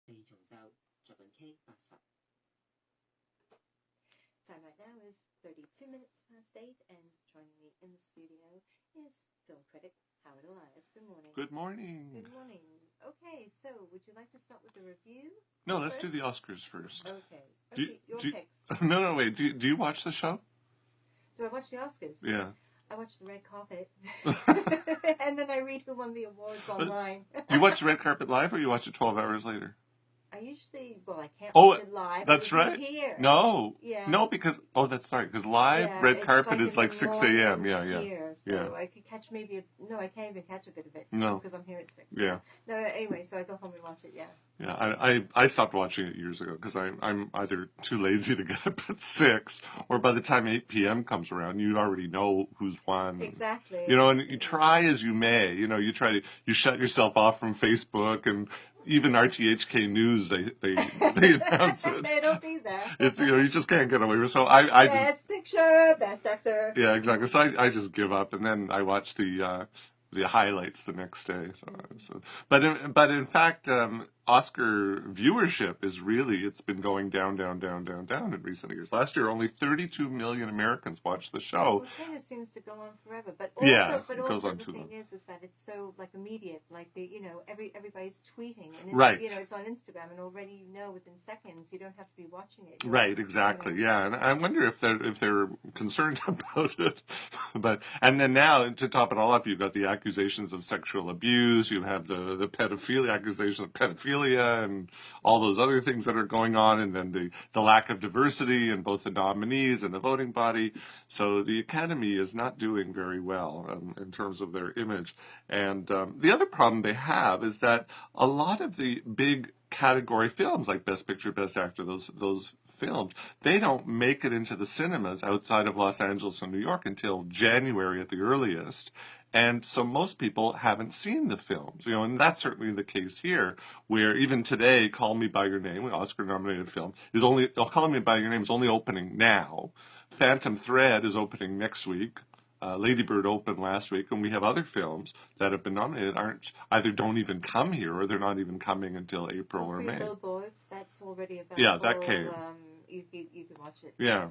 地重奏作品 K80。 Time right now is 32 minutes past 8, and joining me in the studio is film critic Howard Elias. Good morning. Good morning. Good morning. Okay, so would you like to start with the review? No, let's do the Oscars first. Okay. Your do, picks. No, wait. Do you watch the show? Do I watch the Oscars? Yeah. I watch the red carpet. And then I read who won the awards online. You watch the red carpet live, or you watch it 12 hours later? I can't watch it live. That's right. Here. No. Yeah. No, because, that's right, because live red carpet is like 6 a.m. Yeah. Here, so I could catch I can't even catch a bit of it. No. Because I'm here at 6. Yeah. No, anyway, so I go home and watch it, yeah. Yeah, I stopped watching it years ago because I'm either too lazy to get up at 6, or by the time 8 p.m. comes around, you already know who's won. Exactly. And you try as you may, you shut yourself off from Facebook, and even RTHK News, they announce it. They don't do that. It's, you just can't get away with it. So I just... Best picture, best actor. Yeah, exactly. So I just give up, and then I watch the highlights the next day. But in fact, Oscar viewership it's been going down in recent years. Last year, only 32 million Americans watched the show. Well, it kind of seems to go on forever, but also, the thing is that it's so immediate. Like everybody's tweeting, and it's, it's on Instagram, and already within seconds. You don't have to be watching it. Right, exactly. Yeah, and I wonder if they're concerned about it. And then now, to top it all up, you've got the accusations of sexual abuse. You have the pedophilia accusations of pedophilia, and all those other things that are going on, and then the lack of diversity in both the nominees and the voting body. So the Academy is not doing very well in terms of their image. And the other problem they have is that a lot of the big category films, like Best Picture, Best Actor, those films, they don't make it into the cinemas outside of Los Angeles and New York until January at the earliest. And so most people haven't seen the films, and that's certainly the case here, where even today, Call Me By Your Name, an Oscar-nominated film, Call Me By Your Name is only opening now. Phantom Thread is opening next week. Lady Bird opened last week, and we have other fills that have been nominated either don't even come here, or they're not even coming until April or May. Billboards, that's already available. Yeah, that came. You can watch it. Yeah.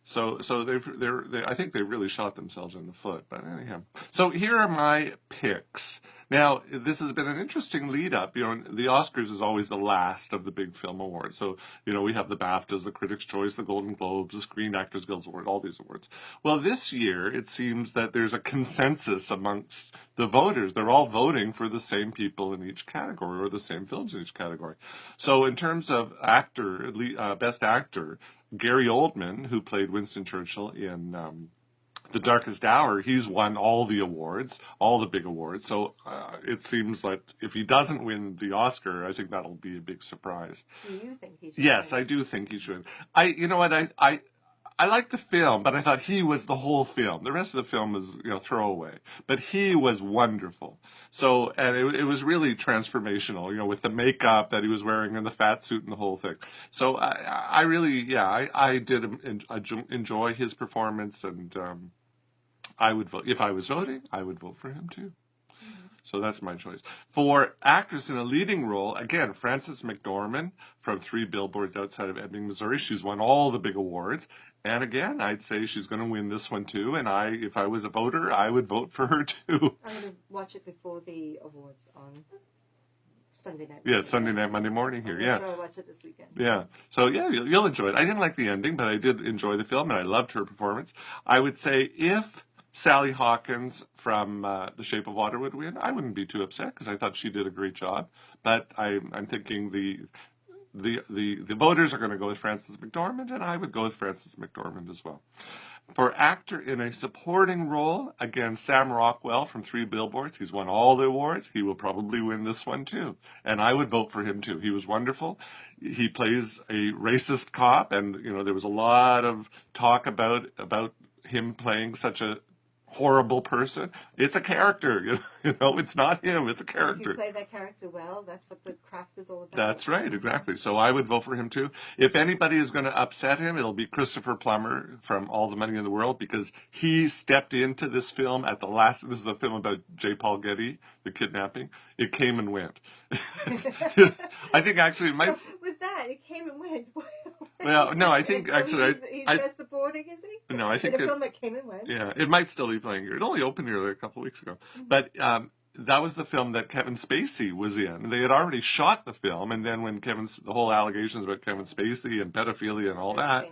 So I think they really shot themselves in the foot. But anyhow, so here are my picks. Now, this has been an interesting lead up. The Oscars is always the last of the big film awards. So, we have the BAFTAs, the Critics' Choice, the Golden Globes, the Screen Actors Guild Award, all these awards. Well, this year, it seems that there's a consensus amongst the voters. They're all voting for the same people in each category, or the same films in each category. So in terms of Best Actor, Gary Oldman, who played Winston Churchill in The Darkest Hour, he's won all the awards, all the big awards. So it seems like if he doesn't win the Oscar, I think that'll be a big surprise. Do you think he should? Yes, I do think he should. I like the film, but I thought he was the whole film. The rest of the film was, throwaway. But he was wonderful. So, and it was really transformational, with the makeup that he was wearing and the fat suit and the whole thing. So I really, I did enjoy his performance, and I would vote. If I was voting, I would vote for him too. So that's my choice. For actress in a leading role, again, Frances McDormand from 3 Billboards Outside of Ebbing, Missouri. She's won all the big awards. And again, I'd say she's going to win this one too. And if I was a voter, I would vote for her too. I'm going to watch it before the awards on Sunday night. Yeah, Sunday night, Monday morning here. Yeah. I'll watch it this weekend. Yeah. So yeah, you'll enjoy it. I didn't like the ending, but I did enjoy the film, and I loved her performance. I would say if Sally Hawkins from The Shape of Water would win, I wouldn't be too upset, because I thought she did a great job. But I'm thinking the voters are going to go with Frances McDormand, and I would go with Frances McDormand as well. For actor in a supporting role, again, Sam Rockwell from 3 Billboards. He's won all the awards. He will probably win this one too, and I would vote for him too. He was wonderful. He plays a racist cop, and there was a lot of talk about him playing such a horrible person. It's a character, you know, it's not him, it's a character. If you play that character well, that's what the craft is all about. That's right, exactly. So I would vote for him too. If anybody is going to upset him, it'll be Christopher Plummer from All the Money in the World, because he stepped into this film at the last. This is the film about J. Paul Getty, the kidnapping. It came and went. I think actually it might. So with that, it came and went. Well, no, I think actually he's just supporting, is he? No, I think in a film that came and went. Yeah, it might still be playing here. It only opened here like a couple of weeks ago, but that was the film that Kevin Spacey was in. They had already shot the film, and then when the whole allegations about Kevin Spacey and pedophilia and all that,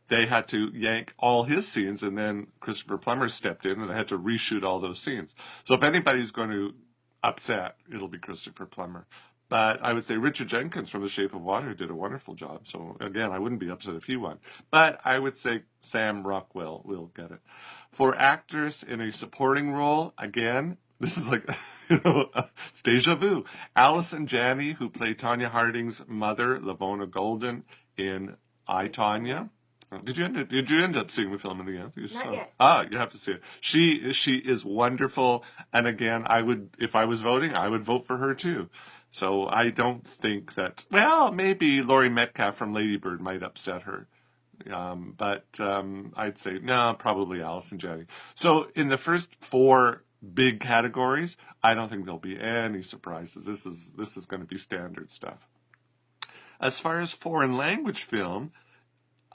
they had to yank all his scenes, and then Christopher Plummer stepped in, and they had to reshoot all those scenes. So if anybody's going to upset, it'll be Christopher Plummer. But I would say Richard Jenkins from The Shape of Water did a wonderful job. So again, I wouldn't be upset if he won. But I would say Sam Rockwell will get it. For actors in a supporting role, again, this is like, you know, it's deja vu. Allison Janney, who played Tonya Harding's mother, Lavona Golden, in I, Tonya. Did you end up seeing the film in the end? Not yet. You have to see it. She is wonderful. And again, if I was voting, I would vote for her too. So I don't think that, well, maybe Laurie Metcalf from Lady Bird might upset her. But I'd say, no, probably Allison Janney. So in the first 4 big categories, I don't think there'll be any surprises. This is going to be standard stuff. As far as foreign language film,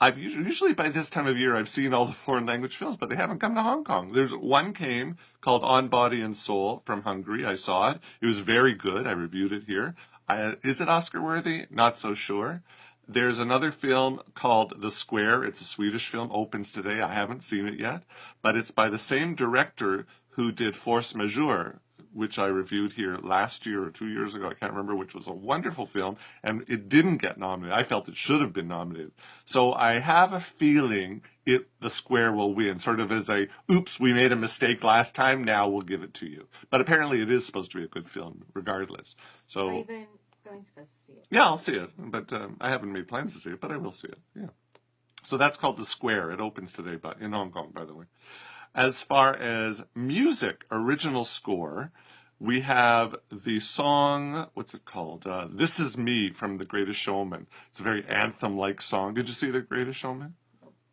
I've usually by this time of year, I've seen all the foreign language films, but they haven't come to Hong Kong. There's one came called On Body and Soul from Hungary. I saw it. It was very good. I reviewed it here. Is it Oscar worthy? Not so sure. There's another film called The Square. It's a Swedish film, opens today. I haven't seen it yet, but it's by the same director who did Force Majeure, which I reviewed here last year or 2 years ago. I can't remember, which was a wonderful film, and it didn't get nominated. I felt it should have been nominated. So I have a feeling The Square will win, sort of as a, oops, we made a mistake last time, now we'll give it to you. But apparently it is supposed to be a good film, regardless. So, are you then going to go see it? Yeah, I'll see it, but I haven't made plans to see it, but I will see it, yeah. So that's called The Square. It opens today, but in Hong Kong, by the way. As far as music, original score, we have the song, what's it called? This Is Me from The Greatest Showman. It's a very anthem-like song. Did you see The Greatest Showman?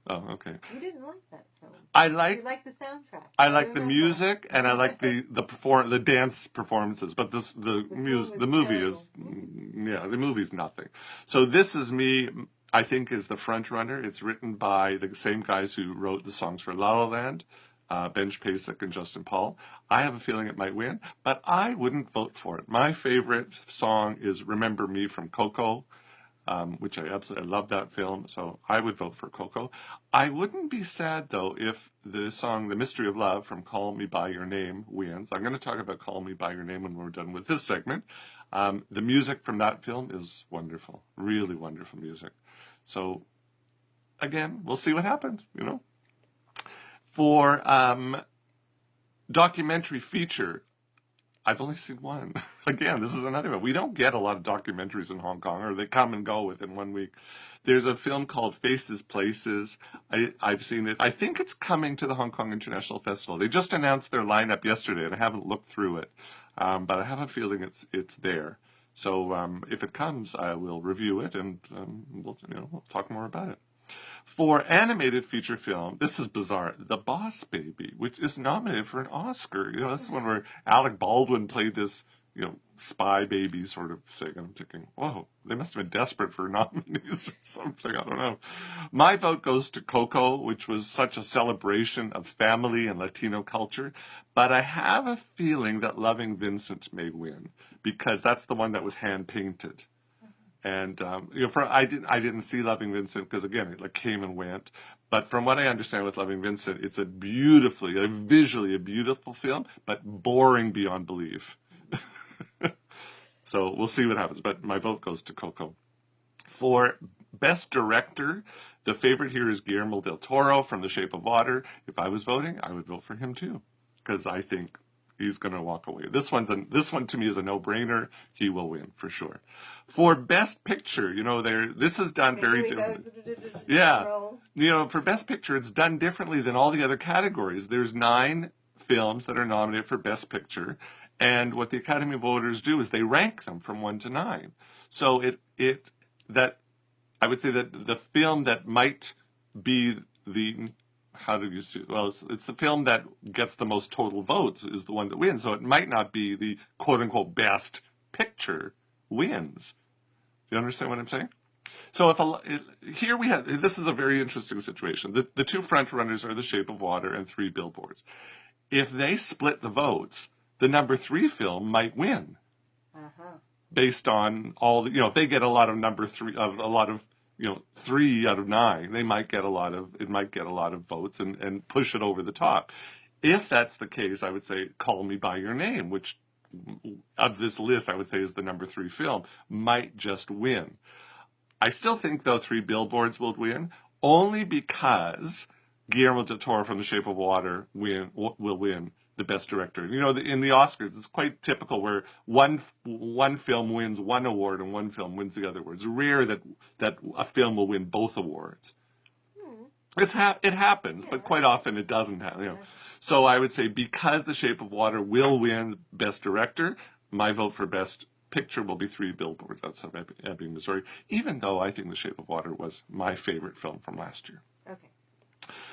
Oh, okay. You didn't like that film. You like the soundtrack. I like the music, and I like the dance performances. But the movie is, yeah, the movie's nothing. So This Is Me, I think, is the front runner. It's written by the same guys who wrote the songs for La La Land, Benj Pasek and Justin Paul. I have a feeling it might win, but I wouldn't vote for it. My favorite song is Remember Me from Coco, which I absolutely love that film, so I would vote for Coco. I wouldn't be sad, though, if the song The Mystery of Love from Call Me By Your Name wins. I'm going to talk about Call Me By Your Name when we're done with this segment. The music from that film is wonderful, really wonderful music. So, again, we'll see what happens, you know. For documentary feature, I've only seen one. Again, this is another one. We don't get a lot of documentaries in Hong Kong, or they come and go within 1 week. There's a film called Faces Places. I've seen it. I think it's coming to the Hong Kong International Festival. They just announced their lineup yesterday, and I haven't looked through it. But I have a feeling it's there. So if it comes, I will review it, and we'll talk more about it. For animated feature film, this is bizarre, The Boss Baby, which is nominated for an Oscar. You know, that's the one where Alec Baldwin played this, spy baby sort of thing. And I'm thinking, whoa, they must have been desperate for nominees or something. I don't know. My vote goes to Coco, which was such a celebration of family and Latino culture. But I have a feeling that Loving Vincent may win, because that's the one that was hand-painted. And I didn't see Loving Vincent because, again, it came and went. But from what I understand with Loving Vincent, it's visually a beautiful film, but boring beyond belief. So we'll see what happens. But my vote goes to Coco. For Best Director, the favorite here is Guillermo del Toro from The Shape of Water. If I was voting, I would vote for him too, because I think he's going to walk away. This one to me is a no-brainer. He will win for sure. For Best Picture, this is done very differently. Yeah, for Best Picture, it's done differently than all the other categories. There's 9 films that are nominated for Best Picture, and what the Academy voters do is they rank them from 1 to 9. So I would say that the film that might be it's the film that gets the most total votes is the one that wins. So it might not be the quote unquote best picture wins. Do you understand what I'm saying? So here we have, this is a very interesting situation. The 2 front runners are The Shape of Water and 3 Billboards. If they split the votes, the number 3 film might win. Based on all if they get a lot of number 3, a lot of 3 out of 9, it might get a lot of votes and push it over the top. If that's the case, I would say Call Me by Your Name, which of this list I would say is the number 3 film, might just win. I still think though 3 Billboards will win, only because Guillermo del Toro from The Shape of Water will win the Best Director. In the Oscars, it's quite typical where one film wins one award and one film wins the other award. It's rare that a film will win both awards. It happens, but quite often it doesn't happen. So I would say because The Shape of Water will win Best Director, my vote for Best Picture will be 3 Billboards outside Ebbing, Missouri, even though I think The Shape of Water was my favorite film from last year. Okay.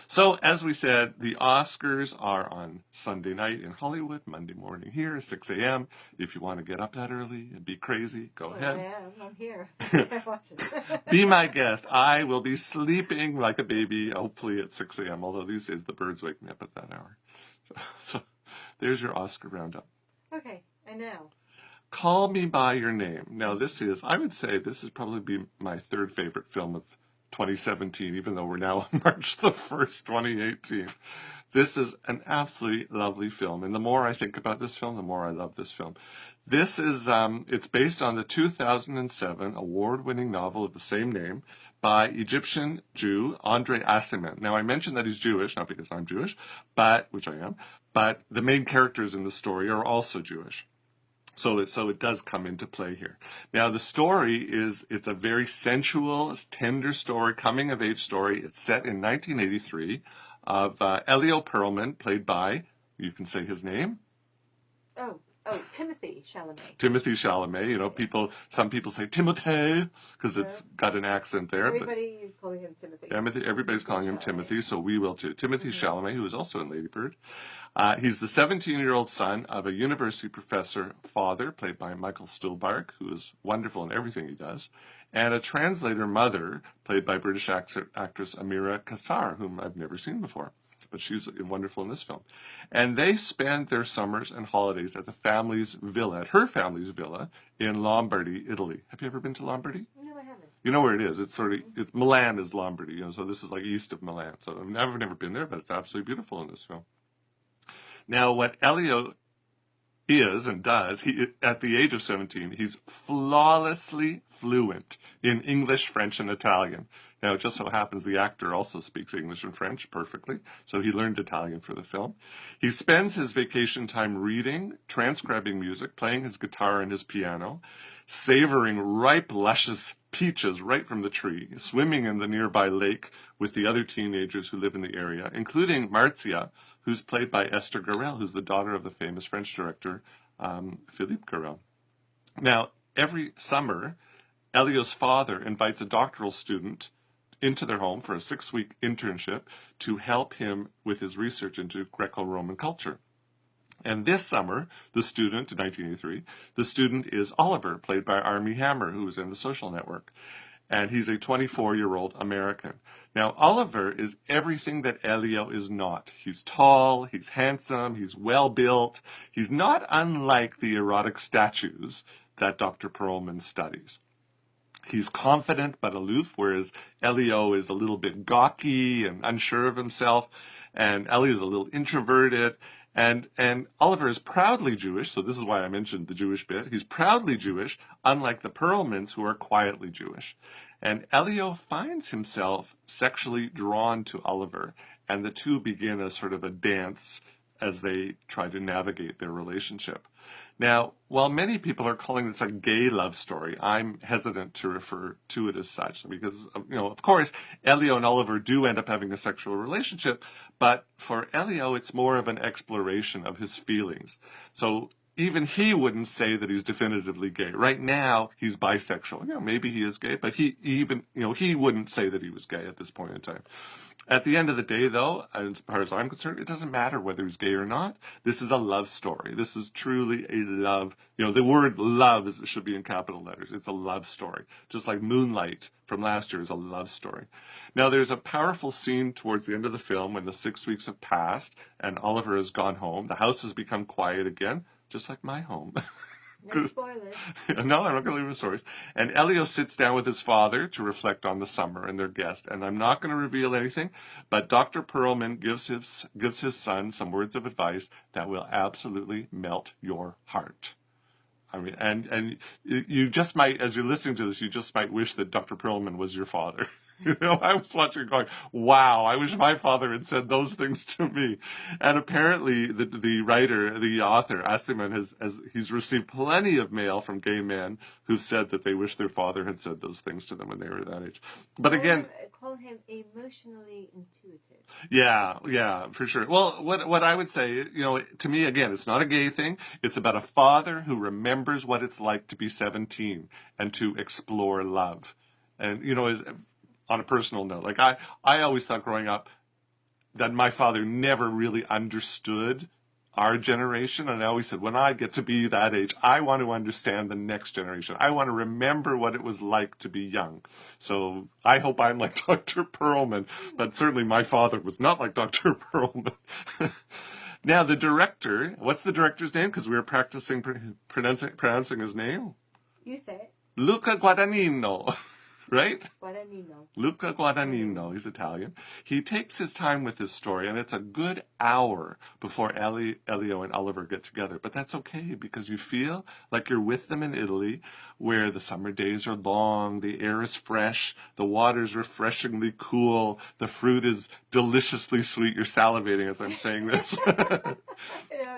So, as we said, the Oscars are on Sunday night in Hollywood, Monday morning here, 6 a.m. If you want to get up that early and be crazy, go ahead. Yeah, I'm here. Be my guest. I will be sleeping like a baby, hopefully at 6 a.m., although these days the birds wake me up at that hour. So there's your Oscar roundup. Okay, and now? Call Me by Your Name. Now, I would say this is probably be my 3rd favorite film of 2017, even though we're now on March the 1st, 2018. This is an absolutely lovely film. And the more I think about this film, the more I love this film. This is, it's based on the 2007 award-winning novel of the same name by Egyptian Jew Andrei Aciman. Now, I mentioned that he's Jewish, not because I'm Jewish, which I am, but the main characters in the story are also Jewish. So it does come into play here. Now, the story it's a very sensual, tender story, coming-of-age story. It's set in 1983 of Elio Perlman, played by, you can say his name? Oh, Timothy Chalamet. Timothy Chalamet. Some people say Timothée because it's got an accent there. Everybody is calling him Timothy. Everybody's calling him Timothy, so we will too. Timothy Chalamet, who is also in Lady Bird. He's the 17-year-old son of a university professor father, played by Michael Stuhlbarg, who is wonderful in everything he does, and a translator mother, played by British actress Amira Kassar, whom I've never seen before. But she's wonderful in this film. And they spend their summers and holidays at her family's villa in Lombardy, Italy. Have you ever been to Lombardy? No, I haven't. You know where it is. It's Milan is Lombardy, so this is like east of Milan. So I've never been there, but it's absolutely beautiful in this film. Now, what Elio is and does, at the age of 17, he's flawlessly fluent in English, French, and Italian. Now, it just so happens the actor also speaks English and French perfectly, so he learned Italian for the film. He spends his vacation time reading, transcribing music, playing his guitar and his piano, savoring ripe, luscious peaches right from the tree, swimming in the nearby lake with the other teenagers who live in the area, including Marzia, who's played by Esther Garel, who's the daughter of the famous French director, Philippe Garel. Now, every summer, Elio's father invites a doctoral student into their home for a 6-week internship to help him with his research into Greco-Roman culture. And this summer, in 1983, the student is Oliver, played by Armie Hammer, who was in The Social Network. And he's a 24-year-old American. Now, Oliver is everything that Elio is not. He's tall, he's handsome, he's well-built. He's not unlike the erotic statues that Dr. Perlman studies. He's confident but aloof, whereas Elio is a little bit gawky and unsure of himself, and Elio is a little introverted. And Oliver is proudly Jewish, so this is why I mentioned the Jewish bit. He's proudly Jewish, unlike the Perlmans, who are quietly Jewish. And Elio finds himself sexually drawn to Oliver, and the two begin a sort of a dance as they try to navigate their relationship. Now, while many people are calling this a gay love story, I'm hesitant to refer to it as such because, of course, Elio and Oliver do end up having a sexual relationship, but for Elio, it's more of an exploration of his feelings. So even he wouldn't say that he's definitively gay. Right now, he's bisexual. Maybe he is gay, but he wouldn't say that he was gay at this point in time. At the end of the day, though, as far as I'm concerned, it doesn't matter whether he's gay or not. This is a love story. This is truly a love. The word love should be in capital letters. It's a love story. Just like Moonlight from last year is a love story. Now, there's a powerful scene towards the end of the film when the 6 weeks have passed and Oliver has gone home. The house has become quiet again, just like my home. No spoilers. No, I'm not going to leave the stories. And Elio sits down with his father to reflect on the summer and their guest. And I'm not going to reveal anything, but Dr. Perlman gives his son some words of advice that will absolutely melt your heart. I mean, and you just might, as you're listening to this, you just might wish that Dr. Perlman was your father. I was watching going, wow, I wish my father had said those things to me. And apparently the writer, the author, Aciman, he's received plenty of mail from gay men who've said that they wish their father had said those things to them when they were that age. But again... Call him emotionally intuitive. Yeah, for sure. Well, what I would say, to me, again, it's not a gay thing. It's about a father who remembers what it's like to be 17 and to explore love. And, on a personal note, like I always thought growing up that my father never really understood our generation. And I always said, when I get to be that age, I want to understand the next generation. I want to remember what it was like to be young. So I hope I'm like Dr. Perlman, but certainly my father was not like Dr. Perlman. Now, the director, what's the director's name? Because we were practicing pronouncing his name. You say it. Luca Guadagnino. Right? Guadagnino. Luca Guadagnino, he's Italian. He takes his time with his story, and it's a good hour before Elio and Oliver get together. But that's okay, because you feel like you're with them in Italy, where the summer days are long, the air is fresh, the water's refreshingly cool, the fruit is deliciously sweet. You're salivating as I'm saying this.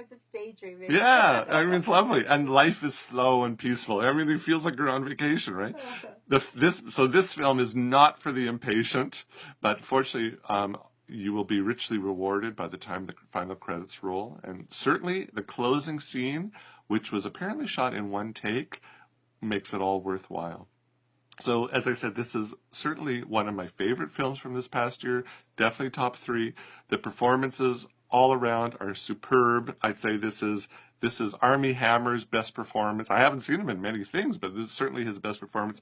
Just daydreaming. Yeah, I mean, it's lovely. And life is slow and peaceful. I mean, it feels like you're on vacation, right? So this film is not for the impatient, but fortunately, you will be richly rewarded by the time the final credits roll. And certainly the closing scene, which was apparently shot in one take, makes it all worthwhile. So, as I said, this is certainly one of my favorite films from this past year, definitely top 3. The performances all around are superb. I'd say this is Armie Hammer's best performance. I haven't seen him in many things, but this is certainly his best performance.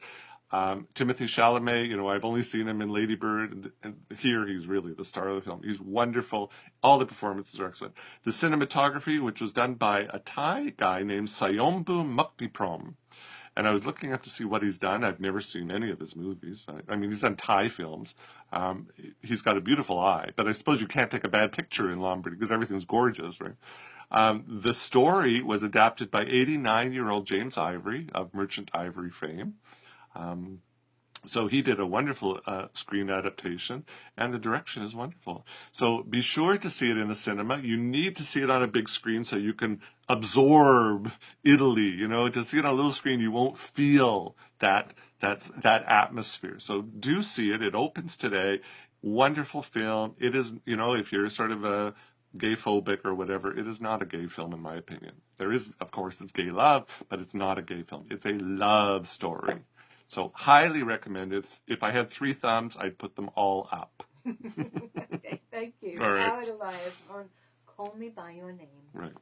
Timothy Chalamet, I've only seen him in Lady Bird, and here he's really the star of the film. He's wonderful. All the performances are excellent. The cinematography, which was done by a Thai guy named Sayombu Muktiprom. And I was looking up to see what he's done. I've never seen any of his movies. I mean, he's done Thai films. He's got a beautiful eye. But I suppose you can't take a bad picture in Lombardy because everything's gorgeous, right? The story was adapted by 89-year-old James Ivory of Merchant Ivory fame. So he did a wonderful screen adaptation, and the direction is wonderful. So be sure to see it in the cinema. You need to see it on a big screen so you can absorb Italy. To see it on a little screen, you won't feel that atmosphere. So do see it. It opens today. Wonderful film. It is, if you're sort of a gay phobic or whatever, it is not a gay film in my opinion. There is, of course, it's gay love, but it's not a gay film. It's a love story. So highly recommended. If I had 3 thumbs, I'd put them all up. Okay, thank you. All right. Howard Elias on Call Me By Your Name. Right.